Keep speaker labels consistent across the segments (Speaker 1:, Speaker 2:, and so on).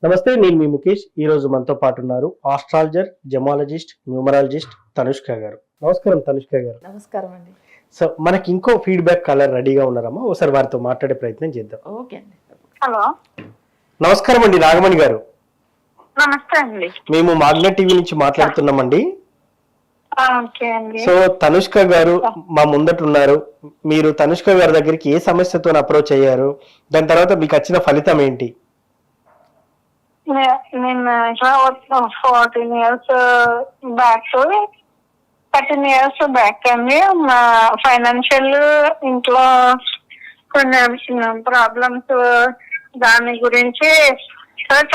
Speaker 1: నమస్తే, నేను మీ ముఖేష్. ఈ రోజు మనతో పాటు ఉన్నారు ఆస్ట్రాలజర్, జెమాలజిస్ట్, న్యూమరాలజిస్ట్ తనుష్క గారు. నమస్కారం తనుష్క గారు.
Speaker 2: నమస్కారం అండి.
Speaker 1: సో మనకి ఇంకో ఫీడ్బ్యాక్ కాలర్ రెడీగా ఉన్నారమ్మా, ఒకసారి వారితో మాట్లాడే ప్రయత్నం చేద్దాం.
Speaker 2: ఓకే అండి.
Speaker 3: హలో,
Speaker 1: నమస్కారం అండి, నాగమణి గారు.
Speaker 3: నమస్తే అండి.
Speaker 1: మేము మాగ్నెట్ టీవీ నుంచి మాట్లాడుతున్నామండి.
Speaker 3: ఓకే అండి.
Speaker 1: సో తనుష్క గారు మా ముందట ఉన్నారు. మీరు తనుష్క గారి దగ్గరికి ఏ సమస్యతో అప్రోచ్ అయ్యారు, దాని తర్వాత మీకు వచ్చిన ఫలితం ఏంటి?
Speaker 3: నేను ఇట్లా 14 years బ్యాక్ 13 years బ్యాక్ అండి, మా ఫైనాన్షియల్ ఇంట్లో కొన్ని ప్రాబ్లమ్స్, దాని గురించి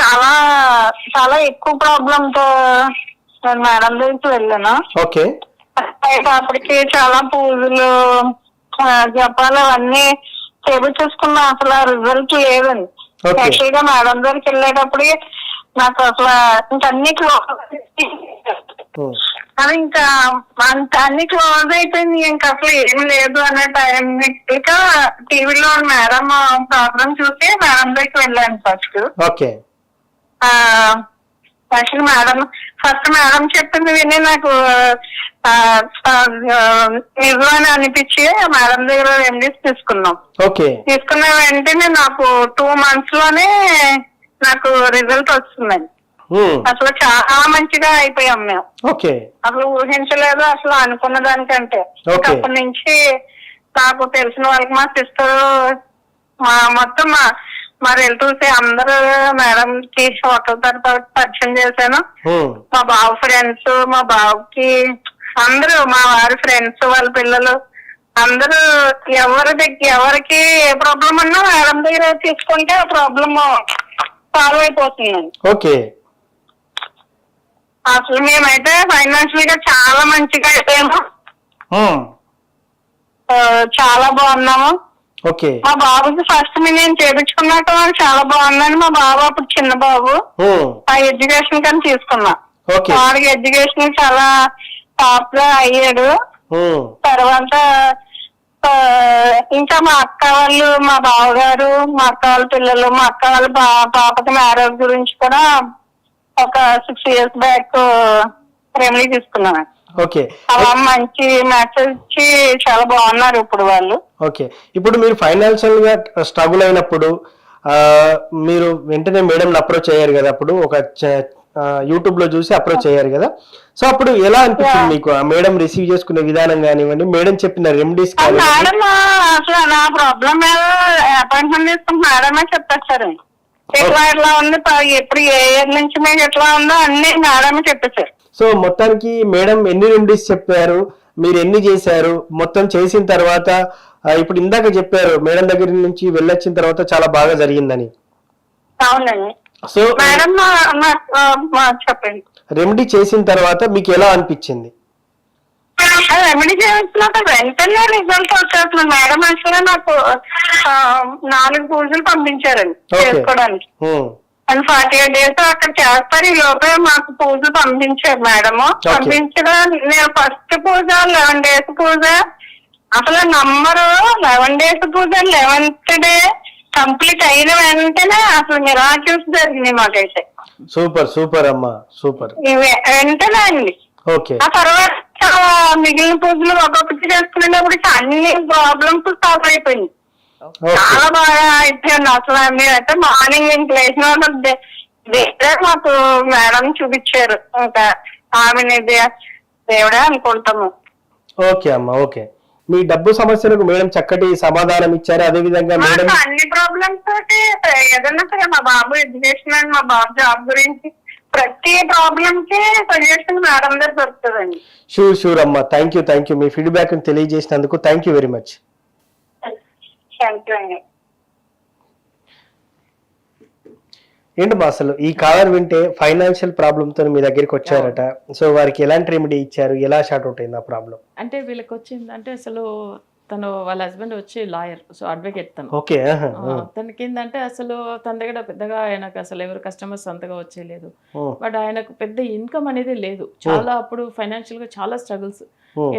Speaker 3: చాలా చాలా ఎక్కువ ప్రాబ్లమ్ తో నేను మేడం దగ్గరికి వెళ్ళాను.
Speaker 1: ఓకే.
Speaker 3: అప్పటికి చాలా పూజలు, జపాలు అవన్నీ చేపించేసుకున్నా, అసలు రిజల్ట్ లేదండి. యాక్చువల్ గా మేడం దగ్గరికి వెళ్ళేటప్పుడు నాకు అసలు ఇంకన్నీ క్లోజ్ అది ఇంకా అంత అన్ని క్లోజ్ అయిపోయింది, ఇంకా అసలు ఏం లేదు అనే టైం. ఇక టీవీలో మేడం ప్రోగ్రామ్ చూసి మేడం దగ్గరికి వెళ్ళాను first.
Speaker 1: Okay.
Speaker 3: Actual madam first madam చెప్పింది విని నాకు నిజమని అనిపించి మేడం దగ్గర రెమెడీస్ తీసుకున్నాం. తీసుకున్న వెంటనే నాకు 2 months లోనే నాకు రిజల్ట్ వస్తుందండి. అసలు చాలా మంచిగా అయిపోయాం మేము. అసలు ఊహించలేదు అసలు అనుకున్న దానికంటే. అప్పటి నుంచి నాకు తెలిసిన వాళ్ళకి మా సిస్టర్, మొత్తం మా రిలేటివ్స్ అందరూ మేడం కి హోటల్ తరఫు పరిచయం చేశాను. మా బావ ఫ్రెండ్స్, మా బావకి అందరూ, మా వారి ఫ్రెండ్స్, వాళ్ళ పిల్లలు అందరూ ఎవరికి ఏ ప్రాబ్లం ఉన్నా మేడం దగ్గర తీసుకుంటే ఆ ప్రాబ్లమ్ సాల్వ్ అయిపోతుందండి.
Speaker 1: ఓకే.
Speaker 3: అసలు మేమైతే ఫైనాన్షియల్ గా చాలా మంచిగా అయిపోయాము, చాలా బాగున్నాము. మా బాబుకి ఫస్ట్ నేను చేపించుకున్నట్టు చాలా బాగుందని. మా బాబు అప్పుడు చిన్న బాబు, ఆ ఎడ్యుకేషన్ కానీ తీసుకున్నా. వాడికి ఎడ్యుకేషన్ చాలా టాప్ గా అయ్యాడు. తర్వాత ఇంకా మా అక్క వాళ్ళు, మా బావగారు, మా అక్క వాళ్ళ పిల్లలు, మా అక్క వాళ్ళ పాపకి మ్యారేజ్ గురించి కూడా ఒక 6 years బ్యాక్ రెమెడీ తీసుకున్నాను. అలా మంచి మెసేజ్ ఇచ్చి చాలా బాగున్నారు ఇప్పుడు వాళ్ళు.
Speaker 1: ఓకే. ఇప్పుడు మీరు ఫైనాన్షియల్ గా స్ట్రగుల్ అయినప్పుడు మీరు వెంటనే మేడం అప్రోచ్ అయ్యారు కదా, అప్పుడు ఒక యూట్యూబ్ లో చూసి అప్రోచ్ అయ్యారు కదా. సో అప్పుడు ఎలా అనిపించింది మీకు? మేడం రిసీవ్ చేసుకునే విధానం కానివ్వండి, మేడం చెప్పిన రెమెడీస్
Speaker 3: మేడం అసలు నా ప్రాబ్లం అపాయింట్మెంట్ తీసుకుని మేడమే చెప్పేస్తారు. ఎట్లా ఎట్లా ఉంది, ఎప్పుడు ఏ ఇయర్ నుంచి మీకు ఎట్లా ఉందో అన్ని మేడమే చెప్పేశారు.
Speaker 1: సో మొత్తానికి మేడం ఎన్ని రెమెడీస్ చెప్పారు, మీరు ఎన్ని చేశారు, మొత్తం చేసిన తర్వాత ఇప్పుడు ఇందాక చెప్పారు మేడం దగ్గర నుంచి వెళ్ళొచ్చిన తర్వాత చాలా బాగా జరిగిందని.
Speaker 3: అవునండి.
Speaker 1: సో
Speaker 3: మేడం చెప్పండి,
Speaker 1: రెమెడీ చేసిన తర్వాత మీకు ఎలా అనిపించింది?
Speaker 3: రెమెడీ చేస్తున్నా వెంటనే రిజల్ట్ వచ్చేస్తుంది. మేడం యాక్చువల్గా నాకు 4 పూజలు పంపించారండి చేసుకోవడానికి. అండ్ 48 days అక్కడ చేస్తారు. ఈ లోపే మాకు పూజ పంపించారు మేడము. పంపించడం నేను ఫస్ట్ పూజ 11 days పూజ, అసలు నంబరు 11 days పూజ 11th day కంప్లీట్ అయిన వెంటనే అసలు మిరాకిల్స్ జరిగినాయి మాకైతే.
Speaker 1: సూపర్ సూపర్ అమ్మా, సూపర్.
Speaker 3: వెంటనే అండి. ఆ తర్వాత మిగిలిన పూజలు ఒక్కొక్కటి చేసుకునేటప్పుడు అన్ని ప్రాబ్లమ్స్ సాల్వ్ అయిపోయింది. చాలా బాగా అయిపోయింది. అసలు మీరైతే మార్నింగ్ ఇంక లేచిన దేవుడే మాకు మేడం చూపించారు. ఇంకా ఆమెని దేవుడే అనుకుంటాము.
Speaker 1: ఓకే అమ్మా, ఓకే. మీ డబ్బు సమస్యలకు మేడం చక్కటి సమాధానం ఇచ్చారు. అదే విధంగా మేడం
Speaker 3: అన్ని ప్రాబ్లమ్స్ తోటి ఏదన్నా సరే, మా బాబు ఎడ్యుకేషన్ అండ్ మా బాబు జాబ్ గురించి ప్రతి ప్రాబ్లమ్ కి సజెషన్ మేడం దగ్గర దొరుకుతుందండి.
Speaker 1: షూర్ అమ్మా. Thank you. మీ ఫీడ్బ్యాక్ తెలియజేసినందుకు థ్యాంక్ యూ వెరీ మచ్. ఏంటమ్మా అసలు ఈ కాలర్ వింటే ఫైనాన్షియల్ ప్రాబ్లమ్ తో మీ దగ్గరికి వచ్చారట. సో వారికి ఎలాంటి రెమెడీ ఇచ్చారు, ఎలా షార్ట్ అవుట్ అయింది ఆ ప్రాబ్లం?
Speaker 2: అంటే వీళ్ళకి వచ్చింది అంటే అసలు తను వాళ్ళ హస్బెండ్ వచ్చి లాయర్, సో అడ్వకేట్ తను.
Speaker 1: ఓకే.
Speaker 2: తనకి ఏంటంటే అసలు తన దగ్గర పెద్దగా ఆయనకు అసలు ఎవరు కస్టమర్స్ అంతగా వచ్చేయలేదు. బట్ ఆయనకు పెద్ద ఇన్కమ్ అనేది లేదు. చాలా అప్పుడు ఫైనాన్షియల్ గా చాలా స్ట్రగుల్స్.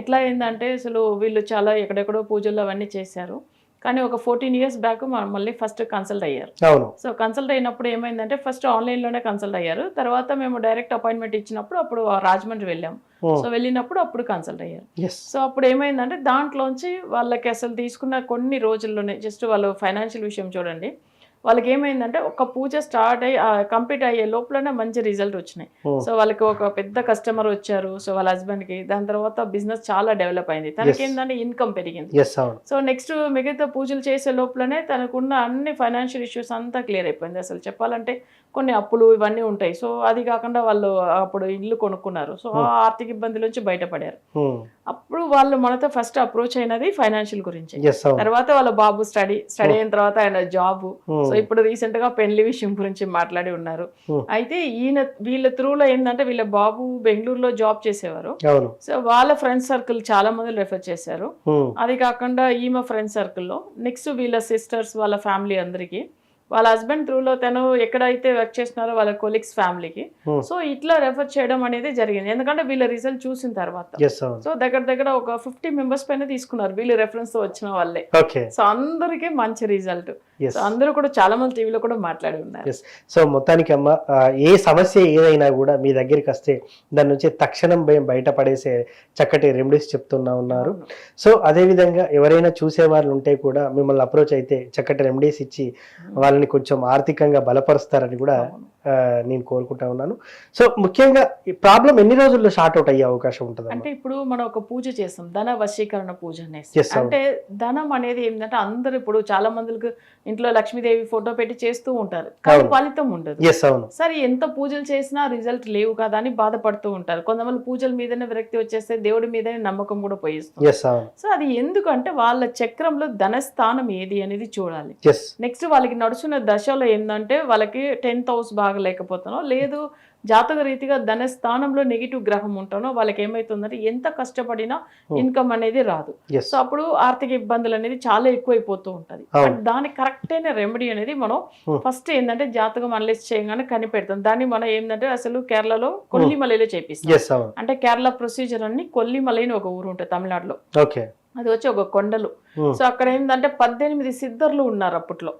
Speaker 2: ఎట్లా అయిందంటే అసలు వీళ్ళు చాలా ఎక్కడెక్కడో పూజలు అవన్నీ చేశారు. కానీ ఒక 14 years బ్యాక్ మళ్ళీ ఫస్ట్ కన్సల్ట్ అయ్యారు.
Speaker 1: అవును.
Speaker 2: సో కన్సల్ట్ అయినప్పుడు ఏమైందంటే ఫస్ట్ ఆన్లైన్లోనే కన్సల్ట్ అయ్యారు. తర్వాత మేము డైరెక్ట్ అపాయింట్మెంట్ ఇచ్చినప్పుడు అప్పుడు రాజమండ్రి వెళ్ళాము. సో వెళ్ళినప్పుడు అప్పుడు కన్సల్ట్ అయ్యారు. సో అప్పుడు ఏమైందంటే దాంట్లోంచి వాళ్ళకి అసలు తీసుకున్న కొన్ని రోజుల్లోనే జస్ట్ వాళ్ళు ఫైనాన్షియల్ విషయం చూడండి, వాళ్ళకి ఏమైందంటే ఒక పూజ స్టార్ట్ అయ్యి కంప్లీట్ అయ్యే లోపలనే మంచి రిజల్ట్ వచ్చినాయి. సో వాళ్ళకి ఒక పెద్ద కస్టమర్ వచ్చారు. సో వాళ్ళ హస్బెండ్ కి దాని తర్వాత బిజినెస్ చాలా డెవలప్ అయింది. తనకి ఏంటంటే ఇన్కమ్ పెరిగింది. సో నెక్స్ట్ మిగతా పూజలు చేసే లోపలనే తనకున్న అన్ని ఫైనాన్షియల్ ఇష్యూస్ అంతా క్లియర్ అయిపోయింది. అసలు చెప్పాలంటే కొన్ని అప్పులు ఇవన్నీ ఉంటాయి. సో అది కాకుండా వాళ్ళు అప్పుడు ఇల్లు కొనుక్కున్నారు. సో ఆ ఆర్థిక ఇబ్బంది నుంచి బయటపడారు. అప్పుడు వాళ్ళు మనతో ఫస్ట్ అప్రోచ్ అయినది ఫైనాన్షియల్ గురించి. తర్వాత వాళ్ళ బాబు స్టడీ అయిన తర్వాత ఆయన జాబ్. సో ఇప్పుడు రీసెంట్ గా పెళ్లి విషయం గురించి మాట్లాడి ఉన్నారు. అయితే వీళ్ళ త్రూలో ఏంటంటే వీళ్ళ బాబు బెంగళూరులో జాబ్ చేసేవారు. సో వాళ్ళ ఫ్రెండ్ సర్కిల్ చాలా మంది రెఫర్ చేశారు. అది కాకుండా ఈమె ఫ్రెండ్ సర్కిల్లో నెక్స్ట్ వీళ్ళ సిస్టర్స్ వాళ్ళ ఫ్యామిలీ అందరికి వాళ్ళ హస్బెండ్ త్రూలో తను ఎక్కడైతే వర్క్ చేస్తున్నారో వాళ్ళ కొలీగ్స్ ఫ్యామిలీకి. సో ఇట్లా రెఫర్ చేయడం అనేది జరిగింది. ఎందుకంటే వీళ్ళ రిజల్ట్ చూసిన తర్వాత సో దగ్గర ఒక 50 members పైన తీసుకున్నారు వీళ్ళు రెఫరెన్స్ తో వచ్చిన వాళ్ళే. సో అందరికీ మంచి రిజల్ట్. సో అందరూ కూడా చాలా మంది టీవీలో కూడా మాట్లాడి ఉన్నారు.
Speaker 1: సో మొత్తానికి అమ్మ ఏ సమస్య ఏదైనా కూడా మీ దగ్గరికి వస్తే దాని నుంచి తక్షణం బయటపడేసే చక్కటి రెమెడీస్ చెప్తున్నా ఉన్నారు. సో అదే విధంగా ఎవరైనా చూసే వాళ్ళు ఉంటే కూడా మిమ్మల్ని అప్రోచ్ అయితే చక్కటి రెమెడీస్ ఇచ్చి వాళ్ళని కొంచెం ఆర్థికంగా బలపరుస్తారని కూడా నేను కోరుకుంటా ఉన్నాను. సో ముఖ్యంగా ఈ ప్రాబ్లం ఎన్ని రోజుల్లో షార్ట్ అవుట్ అయ్యే అవకాశం ఉంటుంది?
Speaker 2: అంటే ఇప్పుడు మనం ఒక పూజ చేస్తాం, ధన వశీకరణ పూజ అనేసి. అంటే ధనం అనేది ఏంటంటే అందరు ఇప్పుడు చాలా మందికి ఇంట్లో లక్ష్మీదేవి ఫోటో పెట్టి చేస్తూ ఉంటారు, కానీ ఫలితం ఉండదు. సరే ఎంత పూజలు చేసినా రిజల్ట్ లేవు కదా అని బాధపడుతూ ఉంటారు. కొంతమంది పూజల మీదనే విరక్తి వచ్చేస్తే దేవుడి మీదనే నమ్మకం కూడా పోయిస్తుంది. సో అది ఎందుకంటే వాళ్ళ చక్రంలో ధనస్థానం ఏది అనేది చూడాలి. నెక్స్ట్ వాళ్ళకి నడుచున్న దశలో ఏంటంటే వాళ్ళకి 10th house బాగా లేకపోతానో లేదు జాతక రీతిగా ధన స్థానంలో నెగిటివ్ గ్రహం ఉంటానో వాళ్ళకి ఏమైతుందంటే ఎంత కష్టపడినా ఇన్కమ్ అనేది రాదు. సో అప్పుడు ఆర్థిక ఇబ్బందులు అనేది చాలా ఎక్కువైపోతూ ఉంటది. దానికి కరెక్ట్ అయిన రెమెడీ అనేది మనం ఫస్ట్ ఏంటంటే జాతకం అనలైజ్ చేయగానే కనిపెడతాం. దాన్ని మనం ఏంటంటే అసలు కేరళలో కొల్లిమలైలో చేపిస్తాం. అంటే కేరళ ప్రొసీజర్ అన్ని కొల్లిమలై అని ఒక ఊరు ఉంటుంది తమిళనాడులో. అది వచ్చి ఒక కొండలు. సో అక్కడ ఏంటంటే 18 సిద్ధర్లు ఉన్నారు అప్పట్లో.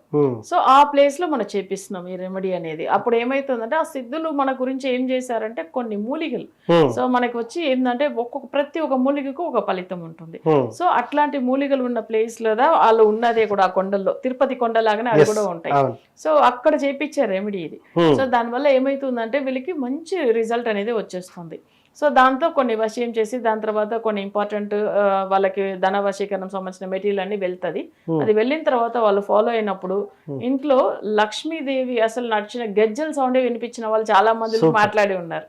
Speaker 2: సో ఆ ప్లేస్ లో మనం చేపిస్తున్నాం ఈ రెమెడీ అనేది. అప్పుడు ఏమైతుందంటే ఆ సిద్ధులు మన గురించి ఏం చేశారంటే కొన్ని మూలికలు. సో మనకి వచ్చి ఏంటంటే ప్రతి ఒక్క మూలికకు ఒక ఫలితం ఉంటుంది. సో అట్లాంటి మూలికలు ఉన్న ప్లేస్ లో వాళ్ళు ఉన్నదే కూడా ఆ కొండల్లో తిరుపతి కొండ లాగానే అవి కూడా ఉంటాయి. సో అక్కడ చేపించే రెమెడీ ఇది. సో దానివల్ల ఏమైతుందంటే వీళ్ళకి మంచి రిజల్ట్ అనేది వచ్చేస్తుంది. సో దాంతో కొన్ని వశీయం చేసి దాని తర్వాత కొన్ని ఇంపార్టెంట్ వాళ్ళకి ధన వశీకరణం సంబంధించిన మెటీరియల్ అన్ని వెళ్తుంది. అది వెళ్ళిన తర్వాత వాళ్ళు ఫాలో అయినప్పుడు ఇంట్లో లక్ష్మీదేవి అసలు నడిచిన గజ్జల సౌండ్ వినిపించిన వాళ్ళు చాలా మంది మాట్లాడి ఉన్నారు.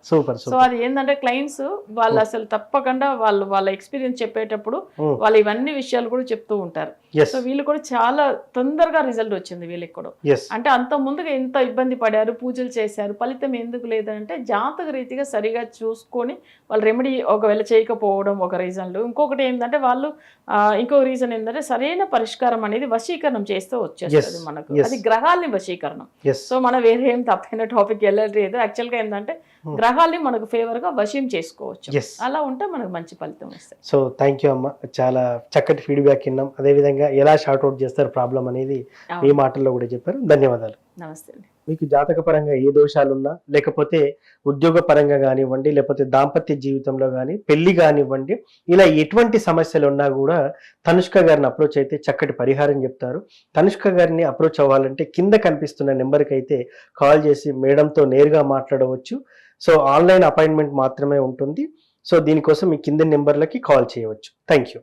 Speaker 2: సో అది ఏంటంటే క్లయింట్స్ వాళ్ళు అసలు తప్పకుండా వాళ్ళ ఎక్స్పీరియన్స్ చెప్పేటప్పుడు వాళ్ళు ఇవన్నీ విషయాలు కూడా చెప్తూ ఉంటారు. సో వీళ్ళు కూడా చాలా తొందరగా రిజల్ట్ వచ్చింది వీళ్ళకి కూడా. అంటే అంత ముందుగా ఎంత ఇబ్బంది పడారు, పూజలు చేశారు, ఫలితం ఎందుకు లేదంటే జాతక రీతిగా సరిగా చూసుకొని వాళ్ళు రెమెడీ ఒకవేళ చేయకపోవడం ఒక రీజన్లు. ఇంకొకటి ఏంటంటే వాళ్ళు ఇంకో రీజన్ ఏంటంటే సరైన పరిష్కారం అనేది వశీకరణం చేస్తూ వచ్చేస్తుంది మనకు. అది గ్రహాల్ని వశీకరణం. సో మనం వేరే ఏం తప్పైన టాపిక్ వెళ్ళలేదు. యాక్చువల్ గా ఏంటంటే గ్రహాల్ని మనకు ఫేవర్ గా వశీం చేసుకోవచ్చు. అలా ఉంటే మనకు మంచి ఫలితం వస్తుంది.
Speaker 1: సో థ్యాంక్ యూ అమ్మ, చాలా చక్కటి ఫీడ్బ్యాక్ విన్నాం. అదే విధంగా ఎలా షార్ట్ అవుట్ చేస్తారు ప్రాబ్లం అనేది మీ మాటల్లో కూడా చెప్పారు. ధన్యవాదాలు.
Speaker 2: నమస్తే.
Speaker 1: మీకు జాతక పరంగా ఏ దోషాలున్నా లేకపోతే ఉద్యోగ పరంగా కానివ్వండి, లేకపోతే దాంపత్య జీవితంలో కానీ పెళ్లి కానివ్వండి, ఇలా ఎటువంటి సమస్యలు ఉన్నా కూడా తనుష్క గారిని అప్రోచ్ అయితే చక్కటి పరిహారం చెప్తారు. తనుష్క గారిని అప్రోచ్ అవ్వాలంటే కింద కనిపిస్తున్న నెంబర్కి అయితే కాల్ చేసి మేడంతో నేరుగా మాట్లాడవచ్చు. సో ఆన్లైన్ అపాయింట్మెంట్ మాత్రమే ఉంటుంది. సో దీనికోసం మీ కింద నెంబర్లకి కాల్ చేయవచ్చు. Thank you.